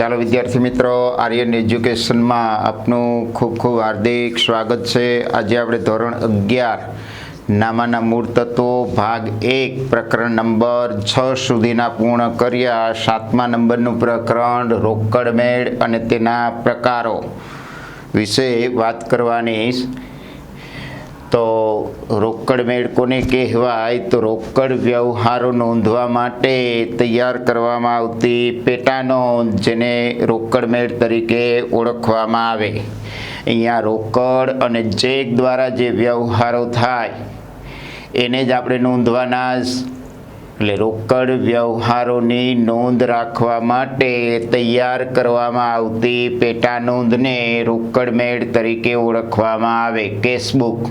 ચાલો વિદ્યાર્થી મિત્રો, આર્યન એજ્યુકેશનમાં આપનું ખૂબ ખૂબ હાર્દિક સ્વાગત છે। આજે આપણે ધોરણ 11 નામાના મૂળ તત્વો ભાગ 1 પ્રકરણ નંબર 6 સુધીના પૂર્ણ કર્યા। 7મા નંબરનું પ્રકરણ રોકડ મેળ અને તેના પ્રકારો વિશે વાત કરવાની। તો રોકડ મેળ કોને કહેવાય? તો રોકડ વ્યવહારો નોંધવા માટે તૈયાર કરવામાં આવતી પેટા નોંધ, જેને રોકડ મેળ તરીકે ઓળખવામાં આવે। અહીંયા રોકડ અને ચેક દ્વારા જે વ્યવહારો થાય એને જ આપણે નોંધવાના। એટલે રોકડ વ્યવહારોની નોંધ રાખવા માટે તૈયાર કરવામાં આવતી પેટા નોંધને રોકડ મેળ તરીકે ઓળખવામાં આવે, કેશબુક।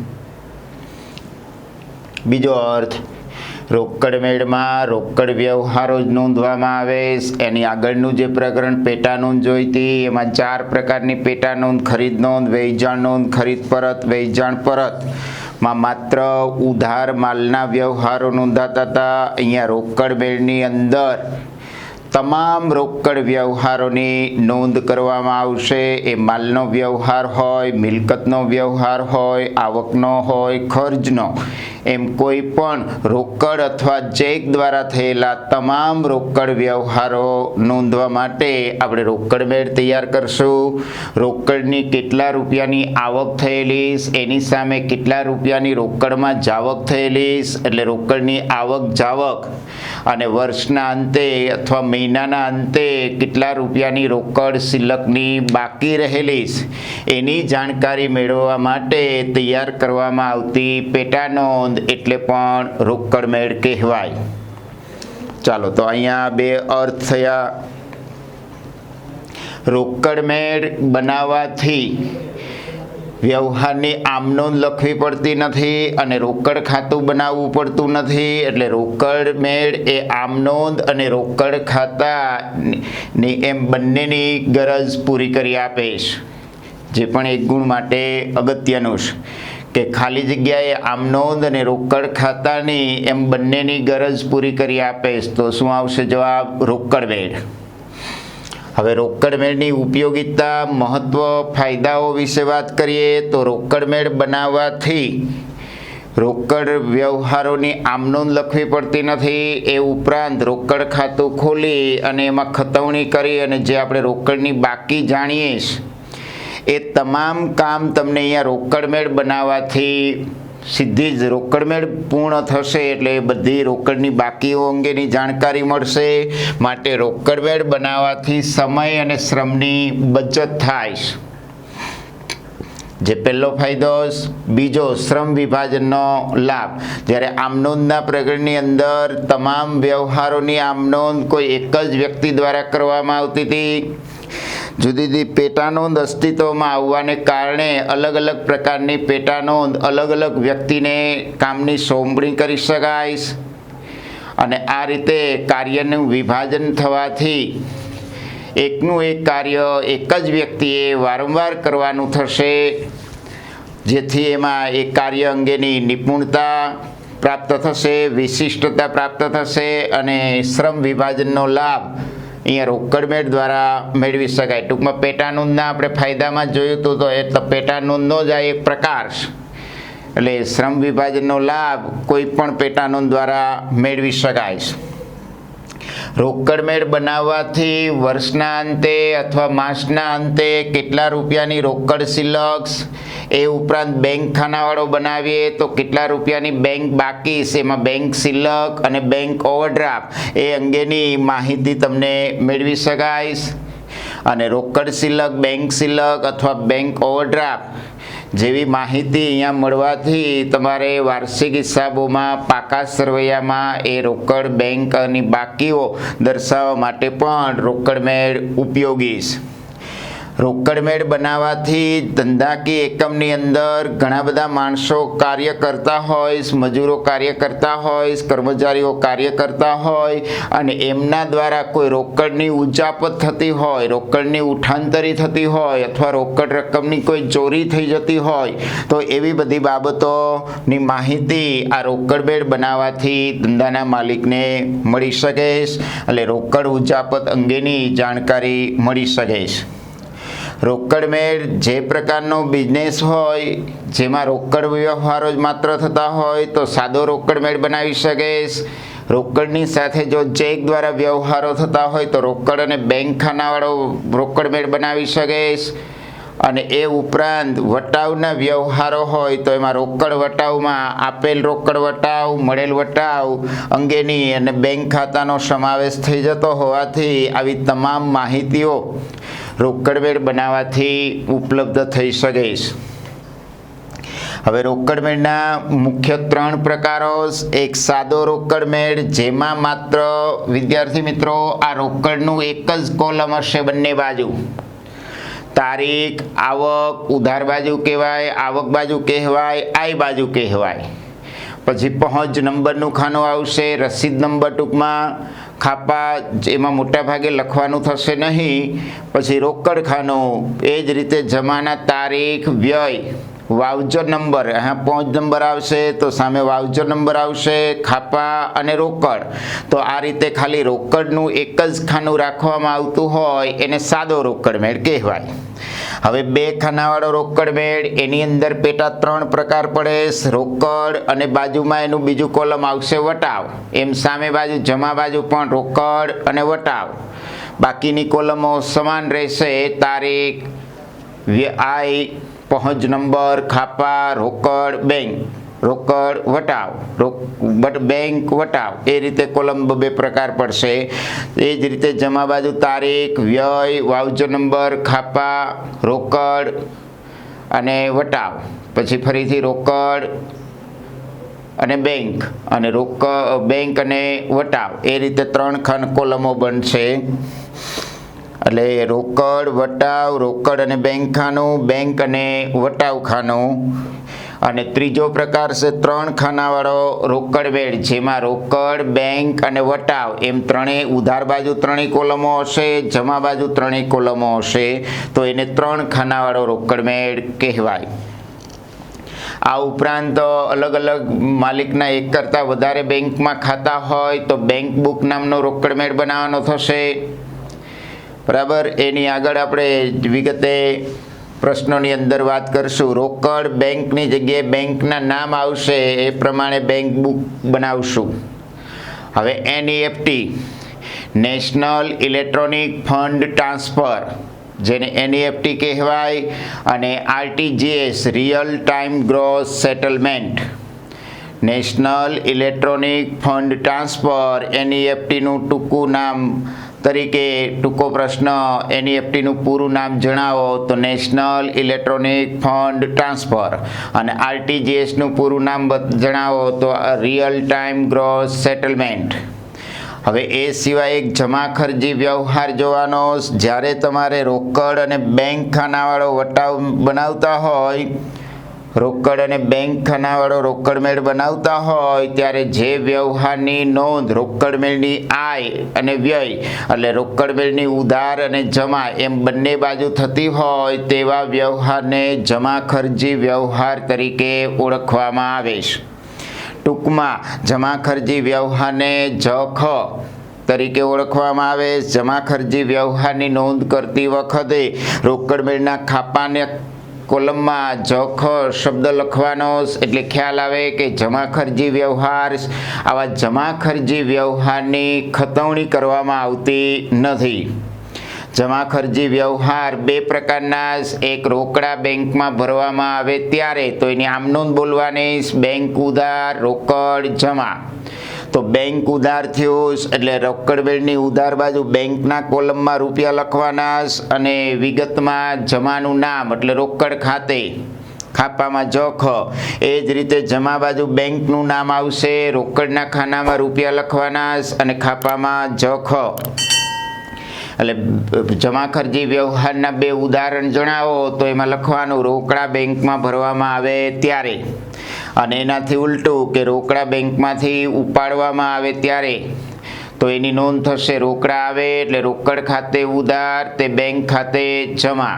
બીજો અર્થ, રોકડ મેળમાં રોકડ વ્યવહારો જ નોંધવામાં આવે। એની આગળનું જે પ્રકરણ પેટા નોંધ જોઈતી, એમાં 4 પ્રકારની પેટા નોંધ: ખરીદ નોંધ, વેચાણ નોંધ, ખરીદ પરત, વેચાણ પરત માં માત્ર ઉધાર માલના વ્યવહારો નોંધાતા હતા। અહીંયા રોકડ મેળની અંદર તમામ રોકડ વ્યવહારોની નોંધ કરવામાં આવશે। એ માલનો વ્યવહાર હોય, મિલકતનો વ્યવહાર હોય, આવકનો હોય, ખર્ચનો, એમ કોઈ પણ રોકડ અથવા ચેક દ્વારા થયેલા તમામ રોકડ વ્યવહારો નોંધવા માટે આપણે રોકડ મેળ તૈયાર કરશું। રોકડની કેટલા રૂપિયાની આવક થયેલી, એની સામે કેટલા રૂપિયાની રોકડમાં જાવક થયેલી, એટલે રોકડની આવક જાવક, અને વર્ષના અંતે અથવા મહિનાના અંતે કેટલા રૂપિયાની રોકડ શિલ્લકની બાકી રહેલી, એની જાણકારી મેળવવા માટે તૈયાર કરવામાં આવતી પેટા નોંધ એટલે પણ રોકડ મેળ કહેવાય। ચાલો, તો અહીંયા 2 અર્થ થયા। રોકડ મેળ બનાવવાથી વ્યવહારની આમ નોંધ લખવી પડતી નથી અને રોકડ ખાતું બનાવવું પડતું નથી। એટલે રોકડ મેળ એ આમ નોંધ અને રોકડ ખાતાની એમ બંનેની ગરજ પૂરી કરી આપે છે। જે પણ એક ગુણ માટે અગત્યનું છે કે ખાલી જગ્યાએ આમ નોંધ અને રોકડ ખાતાની એમ બંનેની ગરજ પૂરી કરી આપે છે। તો શું આવશે જવાબ? રોકડ મેળ। હવે રોકડ મેળની ઉપયોગિતા, મહત્વ, ફાયદાઓ વિશે વાત કરીએ તો રોકડ મેળ બનાવવાથી રોકડ વ્યવહારોની આમ નોંધ લખવી પડતી નથી। એ ઉપરાંત રોકડ ખાતું ખોલી અને એમાં ખતવણી કરી અને જે આપણે રોકડની બાકી જાણીએ એ તમામ કામ તમને અહીંયા રોકડ મેળ બનાવવાથી સીધી જ રોકડ મેળ પૂર્ણ થશે। એટલે બધી રોકડની બાકીઓ અંગેની જાણકારી મળશે। માટે રોકડ મેળ બનાવવાથી સમય અને શ્રમની બચત થાય, જે પહેલો ફાયદો। બીજો, શ્રમ વિભાજનનો લાભ। જ્યારે આમ નોંધના પ્રકરણની અંદર તમામ વ્યવહારોની આમ નોંધ કોઈ એક જ વ્યક્તિ દ્વારા કરવામાં આવતી હતી। જુદી જુદી પેટા નોંધ અસ્તિત્વમાં આવવાને કારણે અલગ અલગ પ્રકારની પેટા નોંધ અલગ અલગ વ્યક્તિને કામની સોંપણી કરી શકાય અને આ રીતે કાર્યનું વિભાજન થવાથી એકનું એક કાર્ય એક જ વ્યક્તિએ વારંવાર કરવાનું થશે, જેથી એમાં એ કાર્ય અંગેની નિપુણતા પ્રાપ્ત થશે, વિશિષ્ટતા પ્રાપ્ત થશે અને શ્રમ વિભાજનનો લાભ અહીંયા રોકડ મેળ દ્વારા મેળવી શકાય। ટૂંકમાં પેટા નોંધના આપણે ફાયદામાં જોયું હતું, તો એ પેટા નોંધનો જ આ એક પ્રકાર છે। એટલે શ્રમ વિભાજનનો લાભ કોઈ પણ પેટા નોંધ દ્વારા મેળવી શકાય। રોકડ મેળ બનાવવાથી વર્ષના અંતે અથવા માસના અંતે કેટલા રૂપિયાની રોકડ શિલ્લક, એ ઉપરાંત બેંક ખાનાવાળો બનાવીએ તો કેટલા રૂપિયાની બેંક બાકી છે, એમાં બેંક શિલ્લક અને બેંક ઓવરડ્રાફ્ટ એ અંગેની માહિતી તમને મેળવી શકાય। અને રોકડ શિલ્લક, બેંક શિલ્લક અથવા બેંક ઓવરડ્રાફ્ટ જેવી માહિતી અહીંયા મળવાથી તમારે વાર્ષિક હિસાબોમાં, પાકા સરવૈયામાં એ રોકડ બેંકની બાકીઓ દર્શાવવા માટે પણ રોકડ મેળ ઉપયોગી છે। રોકડ મેળ બનાવવાથી ધંધાકીય એકમની અંદર ઘણા બધા માણસો કાર્ય કરતા હોય, મજૂરો કાર્ય કરતા હોય, કર્મચારીઓ કાર્ય કરતા હોય અને એમના દ્વારા કોઈ રોકડની ઉચાપત થતી હોય, રોકડની ઉઠાંતરી થતી હોય અથવા રોકડ રકમની કોઈ ચોરી થઈ જતી હોય તો એવી બધી બાબતોની માહિતી આ રોકડ મેળ બનાવવાથી ધંધાના માલિકને મળી શકે છે, એટલે રોકડ ઉચાપત અંગેની જાણકારી મળી શકે છે. રોકડ મેળ જે પ્રકારનો બિઝનેસ હોય જેમાં રોકડ વ્યવહારો જ માત્ર થતા હોય તો સાદો રોકડ મેળ બનાવી શકે. રોકડની સાથે જો ચેક દ્વારા વ્યવહારો થતા હોય તો રોકડ અને બેંક ખાનાવાળો રોકડ મેળ બનાવી શકે. અને એ ઉપરાંત વટાવના વ્યવહારો હોય તો એમાં રોકડ વટાવમાં આપેલ રોકડ વટાવ, મળેલ વટાવ અંગેની અને બેંક ખાતાનો સમાવેશ થઈ જતો હોવાથી આવી તમામ માહિતીઓ રોકડ મેળ બનાવવાથી ઉપલબ્ધ થઈ શકે છે. હવે રોકડ મેળના મુખ્ય 3 પ્રકારો. એક સાદો રોકડ મેળ જેમાં માત્ર વિદ્યાર્થી મિત્રો આ રોકડનું એક જ કોલમ હશે બંને બાજુ. તારીખ, આવક ઉધાર બાજુ કહેવાય, આવક બાજુ કહેવાય, આય બાજુ કહેવાય. પછી પહોંચ નંબરનું ખાનું આવશે, રસીદ નંબર ટૂંકમાં ખાપા એમાં મોટા ભાગે લખવાનું થશે નહીં. પછી રોકડ ખાનું, એ જ રીતે જમાના તારીખ, વ્યય, વાઉચર નંબર, અહીંયા પહોંચ નંબર આવશે તો સામે વાઉચર નંબર આવશે, ખાપા અને રોકડ. તો આ રીતે ખાલી રોકડનું એક જ ખાનું રાખવામાં આવતું હોય એને સાદો રોકડ મેળ કહેવાય. હવે 2 ખાનાવાળો રોકડ મેળ એની અંદર પેટા 3 પ્રકાર પડે. રોકડ અને બાજુમાં એનું બીજું કોલમ આવશે વટાવ. એમ સામે બાજુ જમા બાજુ પણ રોકડ અને વટાવ. બાકીની કોલમો સમાન રહેશે. તારીખ, આય, પહોંચ નંબર, ખાપા, રોકડ, બેંક, રોકડ, વટાવ, બેંક, વટાવ, એ રીતે કોલમ 2 પ્રકાર પડશે. એ જ રીતે જમા બાજુ તારીખ, વ્યય, વાઉચર નંબર, ખાપા, રોકડ અને વટાવ. પછી ફરીથી રોકડ અને બેંક અને બેંક અને વટાવ, એ રીતે 3 કોલમો બનશે. એટલે રોકડ, વટાવ, રોકડ અને બેંક ખાનું, બેંક અને વટાવ ખાનું. અને ત્રીજો પ્રકાર છે 3 ખાનાવાળો રોકડ મેળ જેમાં રોકડ, બેંક અને વટાવ એમ ત્રણેય ઉધાર બાજુ 3 કોલમો હશે, જમા બાજુ 3 કોલમો હશે તો એને 3 ખાનાવાળો રોકડ મેળ કહેવાય. આ ઉપરાંત અલગ અલગ માલિકના એક કરતાં વધારે બેંકમાં ખાતા હોય તો બેંક બુક નામનો રોકડ મેળ બનાવવાનો થશે. બરાબર, એની આગળ આપણે વિગતે પ્રશ્નોની અંદર વાત કરશું. રોકડ બેંકની જગ્યાએ બેંકના નામ આવશે એ પ્રમાણે બેંક બુક બનાવશું. હવે NEFT national electronic fund transfer જેને NEFT કહેવાય અને RTGS real time gross settlement. National electronic fund transfer NEFTનું ટૂંકું નામ તરીકે ટૂંકો પ્રશ્ન NEFTનું પૂરું નામ જણાવો તો નેશનલ ઇલેક્ટ્રોનિક ફંડ ટ્રાન્સફર. અને RTGSનું પૂરું નામ જણાવો તો રિયલ ટાઈમ ગ્રોસ સેટલમેન્ટ. હવે એ સિવાય એક જમા ખર્ચી વ્યવહાર જોવાનો. જ્યારે તમારે રોકડ અને બેંક ખાનાવાળો વટાવ બનાવતા હોય, રોકડ અને બેંક ખાનાવાળો રોકડ મેળ બનાવતા હોય ત્યારે જે વ્યવહારની નોંધ રોકડ મેળની આય અને વ્યય એટલે રોકડ મેળની ઉધાર અને જમા એમ બંને બાજુ થતી હોય તેવા વ્યવહારને જમા ખર્ચી વ્યવહાર તરીકે ઓળખવામાં આવે છે. ટૂંકમાં જમા ખર્ચી વ્યવહારને જખ તરીકે ઓળખવામાં આવે. જમા ખર્ચી વ્યવહારની નોંધ કરતી વખતે રોકડ મેળના ખાપાને કોલમમાં જખ શબ્દ લખવાનો એટલે ખ્યાલ આવે કે જમા ખર્ચી વ્યવહાર. આવા જમા ખર્ચી વ્યવહારની ખતવણી કરવામાં આવતી નથી. જમા ખર્ચી વ્યવહાર 2 પ્રકારના. એક રોકડા બેંકમાં ભરવામાં આવે ત્યારે તો એની આમ નોંધ બોલવાની બેંક ઉધાર, રોકડ, જમા. તો બેંક ઉધાર થયું એટલે રોકડ મેળની ઉધાર બાજુ બેંકના કોલમમાં રૂપિયા લખવાના અને વિગતમાં જમાનું નામ એટલે રોકડ ખાતે, ખાપામાં જખ. એ જ રીતે જમા બાજુ બેંકનું નામ આવશે, રોકડના ખાનામાં રૂપિયા લખવાના અને ખાપામાં જખ. એટલે જમા ખર્ચી વ્યવહારના બે ઉદાહરણ જણાવો તો એમાં લખવાનું રોકડા બેંકમાં ભરવામાં આવે ત્યારે, અને એનાથી ઉલટું કે રોકડા બેંકમાંથી ઉપાડવામાં આવે ત્યારે તો એની નોંધ થશે રોકડા આવે એટલે રોકડ ખાતે ઉધાર તે બેંક ખાતે જમા.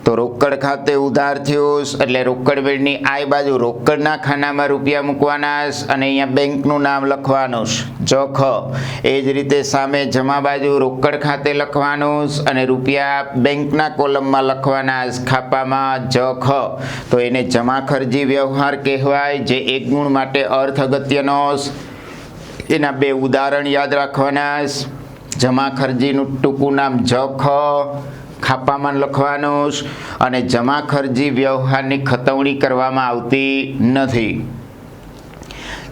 તો રોકડ ખાતે ઉધાર થયું એટલે રોકડ બેડની આ બાજુ રોકડના ખાનામાં રૂપિયા મૂકવાના અને અહીંયા બેંકનું નામ લખવાનું જખ. એ જ રીતે સામે જમા બાજુ રોકડ ખાતે લખવાનું અને રૂપિયા બેંકના કોલમમાં લખવાના ખાપામાં જખ. તો એને જમા ખર્ચી વ્યવહાર કહેવાય, જે એક ગુણ માટે અર્થ અગત્યનો. એના બે ઉદાહરણ યાદ રાખવાના. જમા ખર્ચીનું ટૂંકું નામ જખ ખાપામાં લખવાનું, અને જમા ખર્ચી વ્યવહારની ખતવણી કરવામાં આવતી નથી.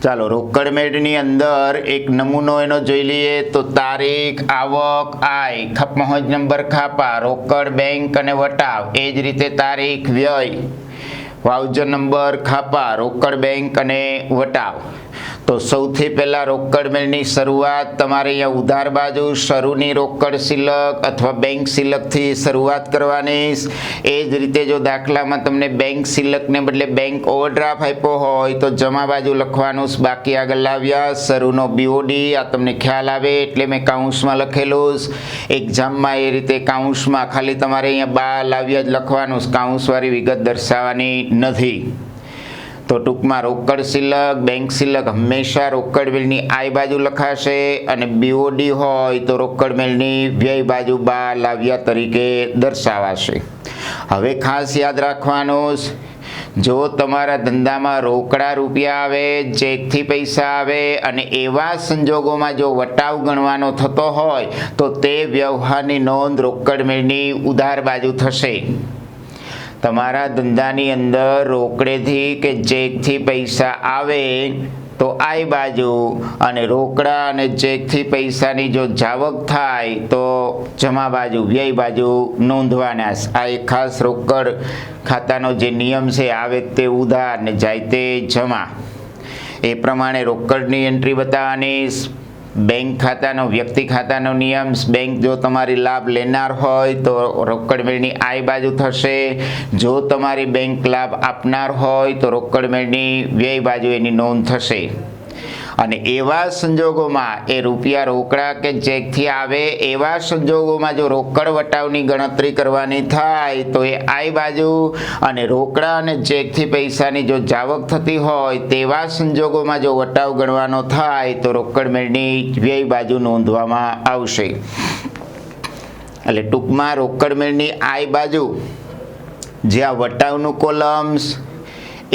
ચાલો રોકડ મેળની અંદર એક નમૂનો એનો જોઈ લઈએ. તો તારીખ, આવક, આય, પહોંચ નંબર ખાપા, રોકડ બેંક અને વટાવ. એ જ રીતે તારીખ, વ્યય, વાઉચર નંબર ખાપા, રોકડ બેંક અને વટાવ. તો સૌથી પહેલા રોકડ મેળની શરૂઆત તમારે અહીંયા ઉધાર બાજુ શરૂની રોકડ શિલ્લક અથવા બેંક શિલ્લકથી શરૂઆત કરવાની. એ જ રીતે જો દાખલામાં તમને બેંક શિલ્લકને બદલે બેંક ઓવરડ્રાફ્ટ આપ્યો હોય તો જમા બાજુ લખવાનું બાકી આગળ લાવ્યા શરૂનો બીઓડી. આ તમને ખ્યાલ આવે એટલે મેં કાઉન્સમાં લખેલું. એક્ઝામમાં એ રીતે કાઉન્સમાં ખાલી તમારે અહીંયા બા લાવ્યા જ લખવાનું, કાઉન્સવાળી વિગત દર્શાવવાની નથી. તો ટૂંકમાં રોકડ શિલ્લક, બેંક શિલ્લક હંમેશા રોકડ મેળની આય બાજુ લખાશે, અને બીઓડી હોય તો રોકડ મેળની વ્યય બાજુ બા લાવ્યા તરીકે દર્શાવાશે. હવે ખાસ યાદ રાખવાનું, જો તમારા ધંધામાં રોકડા રૂપિયા આવે, ચેકથી પૈસા આવે અને એવા સંજોગોમાં જો વટાવ ગણવાનો થતો હોય તો તે વ્યવહારની નોંધ રોકડ મેળની ઉધાર બાજુ થશે. તમારા ધંધાની અંદર રોકડેથી કે ચેકથી પૈસા આવે તો આય બાજુ, અને રોકડા અને ચેકથી પૈસાની જો જાવક થાય તો જમા બાજુ વ્યય બાજુ નોંધવાના. આ એક ખાસ રોકડ ખાતાનો જે નિયમ છે, આવે તે ઉધાર ને જાય તે જમા. એ પ્રમાણે રોકડની એન્ટ્રી બતાવવાની. બેંક ખાતાનો, વ્યક્તિ ખાતાનો નિયમ, બેંક જો તમારી લાભ લેનાર હોય તો રોકડ મેળની આય બાજુ થશે. જો તમારી બેંક લાભ આપનાર હોય તો રોકડ મેળની વ્યય બાજુ એની નોંધ થશે. અને એવા સંજોગોમાં એ રૂપિયા રોકડા કે ચેકથી આવે એવા સંજોગોમાં જો રોકડ વટાવની ગણતરી કરવાની થાય તો એ આય બાજુ, અને રોકડા અને ચેકથી પૈસાની જો જાવક થતી હોય તેવા સંજોગોમાં જો વટાવ ગણવાનો થાય તો રોકડ મેળની વ્યય બાજુ નોંધવામાં આવશે. એટલે ટૂંકમાં રોકડ મેળની આય બાજુ જે આ વટાવનું કોલમ્સ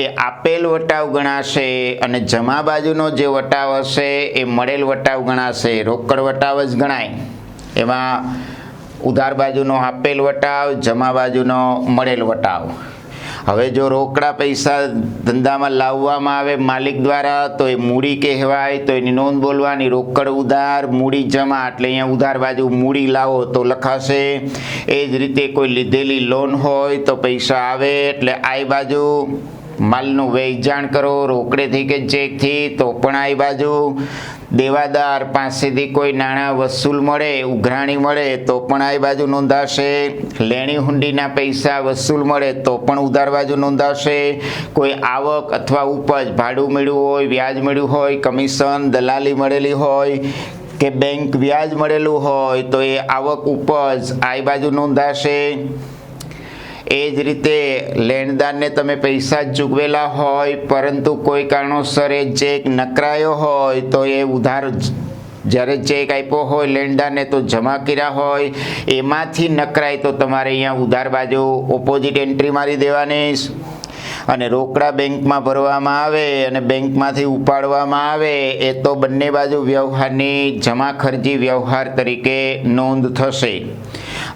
એ આપેલ વટાવ ગણાશે, અને જમા બાજુનો જે વટાવ હશે એ મળેલ વટાવ ગણાશે. રોકડ વટાવ જ ગણાય. એમાં ઉધાર બાજુનો આપેલ વટાવ, જમા બાજુનો મળેલ વટાવ. હવે જો રોકડા પૈસા ધંધામાં લાવવામાં આવે માલિક દ્વારા તો એ મૂડી કહેવાય. તો એની નોંધ બોલવાની, રોકડ ઉધાર, મૂડી જમા. એટલે અહીંયા ઉધાર બાજુ મૂડી લાવો તો લખાશે. એ જ રીતે કોઈ લીધેલી લોન હોય તો પૈસા આવે એટલે આય બાજુ. માલનું વેચાણ કરો રોકડેથી કે ચેકથી તો પણ આય બાજુ. દેવાદાર પાસેથી કોઈ નાણાં વસૂલ મળે, ઉઘરાણી મળે તો પણ આય બાજુ નોંધાશે. લેણી હુંડીના પૈસા વસૂલ મળે તો પણ ઉધાર બાજુ નોંધાશે. કોઈ આવક અથવા ઉપજ, ભાડું મળ્યું હોય, વ્યાજ મળ્યું હોય, કમિશન, દલાલી મળેલી હોય કે બેંક વ્યાજ મળેલું હોય તો એ આવક, ઉપજ આય બાજુ નોંધાશે. એ જ રીતે લેણદારને તમે પૈસા ચૂકવેલા હોય પરંતુ કોઈ કારણોસર એ ચેક નકરાયો હોય તો એ ઉધાર, જ્યારે ચેક આપ્યો હોય લેણદારને તો જમા કર્યા હોય એમાંથી નકરાય તો તમારે અહીંયા ઉધાર બાજુ ઓપોઝિટ એન્ટ્રી મારી દેવાની. અને રોકડા બેંકમાં ભરવામાં આવે અને બેંકમાંથી ઉપાડવામાં આવે એ તો બંને બાજુ વ્યવહારની જમા ખર્ચી વ્યવહાર તરીકે નોંધ થશે.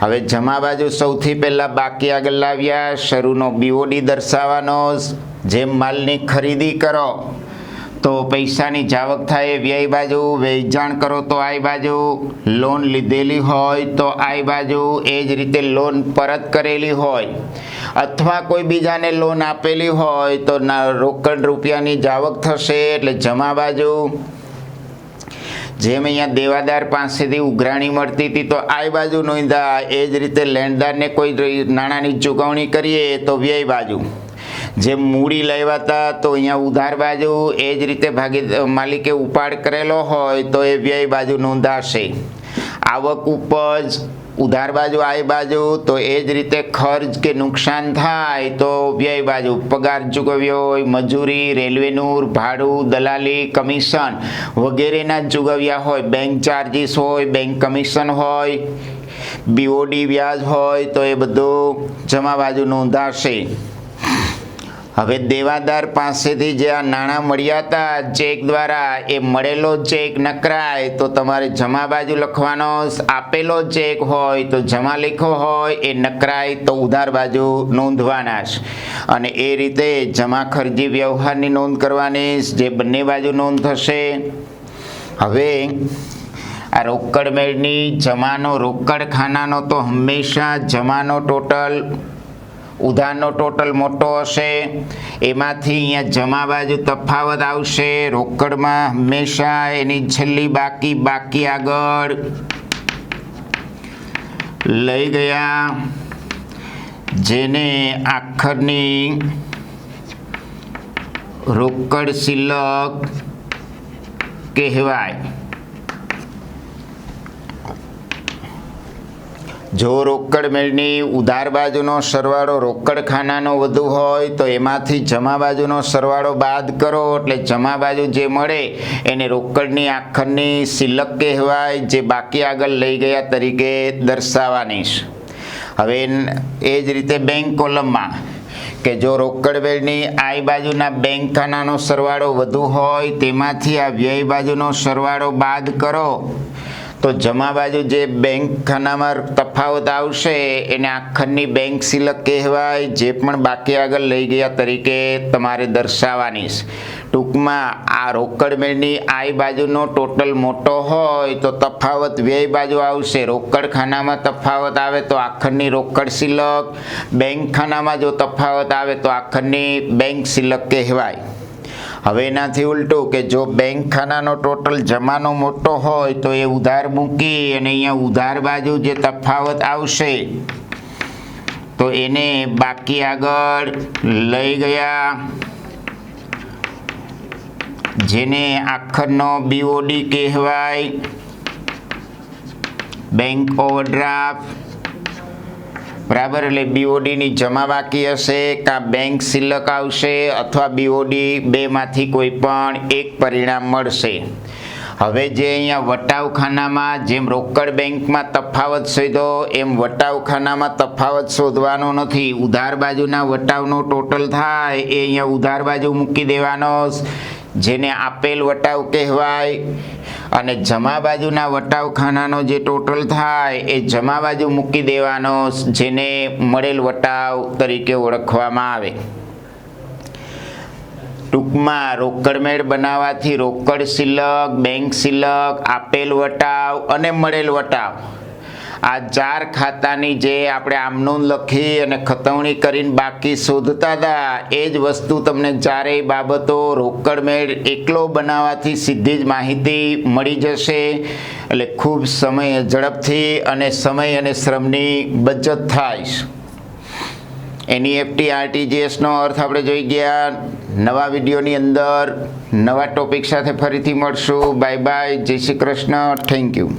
હવે જમા બાજુ સૌથી પહેલાં બાકી આગળ લાવ્યા. શરૂનો બીઓડી દર્શાવવાનો. જેમ માલની ખરીદી કરો તો પૈસાની જાવક થાય વ્યય બાજુ, વેચાણ કરો તો આય બાજુ, લોન લીધેલી હોય તો આય બાજુ. એ જ રીતે લોન પરત કરેલી હોય અથવા કોઈ બીજાને લોન આપેલી હોય તો રોકડ રૂપિયાની જાવક થશે એટલે જમા બાજુ. જેમ અહીંયા દેવાદાર પાસેથી ઉઘરાણી મળતી હતી તો આ બાજુ નોંધા, એ જ રીતે લેણદારને કોઈ નાણાંની ચૂકવણી કરીએ તો વ્યય બાજુ. જેમ મૂડી લાવ્યા હતા તો અહીંયા ઉધાર બાજુ, એ જ રીતે માલિકે ઉપાડ કરેલો હોય તો એ વ્યય બાજુ નોંધાશે. આવક ઉપજ ઉધાર બાજુ આ બાજુ, તો એ જ રીતે ખર્ચ કે નુકસાન થાય તો વ્યય બાજુ. પગાર ચૂકવ્યો હોય, મજૂરી, રેલવેનું ભાડું, દલાલી, કમિશન વગેરેના ચૂકવ્યા હોય, બેંક ચાર્જીસ હોય, બેંક કમિશન હોય, બીઓડી વ્યાજ હોય તો એ બધું જમા બાજુ નોંધાશે. હવે દેવાદાર પાસેથી જે આ નાણાં મળ્યા હતા ચેક દ્વારા, એ મળેલો ચેક નકરાય તો તમારે જમા બાજુ લખવાનો. આપેલો ચેક હોય તો જમા લખો હોય, એ નકરાય તો ઉધાર બાજુ નોંધવાના જ. અને એ રીતે જમા ખર્ચી વ્યવહારની નોંધ કરવાની, જે બંને બાજુ નોંધ થશે. હવે આ રોકડ મેળની જમાનો રોકડ ખાનાનો તો હંમેશા જમાનો ટોટલ ઉધારનો ટોટલ મોટો હશે. એમાંથી અહીંયા જમા બાજુ તફાવત આવશે. રોકડમાં હંમેશા એની છેલ્લી બાકી આગળ લઈ ગયા, જેને આખરની રોકડ શિલ્લક કહેવાય. જો રોકડ મેળની ઉધાર બાજુનો સરવાળો રોકડ ખાનાનો વધુ હોય તો એમાંથી જમા બાજુનો સરવાળો બાદ કરો એટલે જમા બાજુ જે મળે એને રોકડની આખરની શિલ્લક કહેવાય, જે બાકી આગળ લઈ ગયા તરીકે દર્શાવવાની. હવે એ જ રીતે બેંક કોલમમાં કે જો રોકડ વેળની આ બાજુના બેંક ખાનાનો સરવાળો વધુ હોય તેમાંથી આ વ્યય બાજુનો સરવાળો બાદ કરો તો જમા બાજુ જે બેંક ખાનામાં તફાવત આવશે એને આખરની બેંક શિલ્લક કહેવાય, જે પણ બાકી આગળ લઈ ગયા તરીકે તમારે દર્શાવવાની. ટૂંકમાં આ રોકડ મેળની આ બાજુનો ટોટલ મોટો હોય તો તફાવત વ્યય બાજુ આવશે. રોકડ ખાનામાં તફાવત આવે તો આખરની રોકડ શિલ્લક, બેંક ખાનામાં જો તફાવત આવે તો આખરની બેંક શિલ્લક કહેવાય. હવે એનાથી ઉલટું કે જો બેંક ખાનાનો ટોટલ જમાનો મોટો હોય તો એ ઉધાર મૂકી અને અહીંયા ઉધાર બાજુ જે તફાવત આવશે તો એને બાકી આગળ લઈ ગયા, જેને આખરનો બીઓડી કહેવાય, બેંક ઓવરડ્રાફ્ટ. બરાબર, એટલે બીઓડીની જમા બાકી હશે કાં બેંક શિલ્લક આવશે અથવા બીઓડી, બેમાંથી કોઈ પણ એક પરિણામ મળશે. હવે જે અહીંયા વટાવખાનામાં જેમ રોકડ બેંકમાં તફાવત શોધ્યો એમ વટાવખાનામાં તફાવત શોધવાનો નથી. ઉધાર બાજુના વટાવનો ટોટલ થાય એ અહીંયા ઉધાર બાજુ મૂકી દેવાનો, જેને આપેલ વટાવ કહેવાય. અને જમા બાજુના વટાવખાનાનો જે ટોટલ થાય એ જમા બાજુ મૂકી દેવાનો, જેને મળેલ વટાવ તરીકે ઓળખવામાં આવે. ટૂંકમાં રોકડ મેળ બનાવવાથી રોકડ શિલ્લક, બેંક શિલ્લક, આપેલ વટાવ અને મળેલ વટાવ આ 4 ખાતાની જે આપણે આમનોંધ લખી અને ખતવણી કરીને બાકી શોધતા હતા એ જ વસ્તુ તમને ચારેય બાબતો રોકડ મેળ એકલો બનાવવાથી સીધી જ માહિતી મળી જશે. એટલે ખૂબ ઝડપથી અને સમય અને શ્રમની બચત થાય. એનઈએફટી આરટીજીએસનો અર્થ આપણે જોઈ ગયા. નવા વિડીયોની અંદર નવા ટોપિક સાથે ફરીથી મળશું. બાય બાય, જય શ્રી કૃષ્ણ, થેન્ક યુ.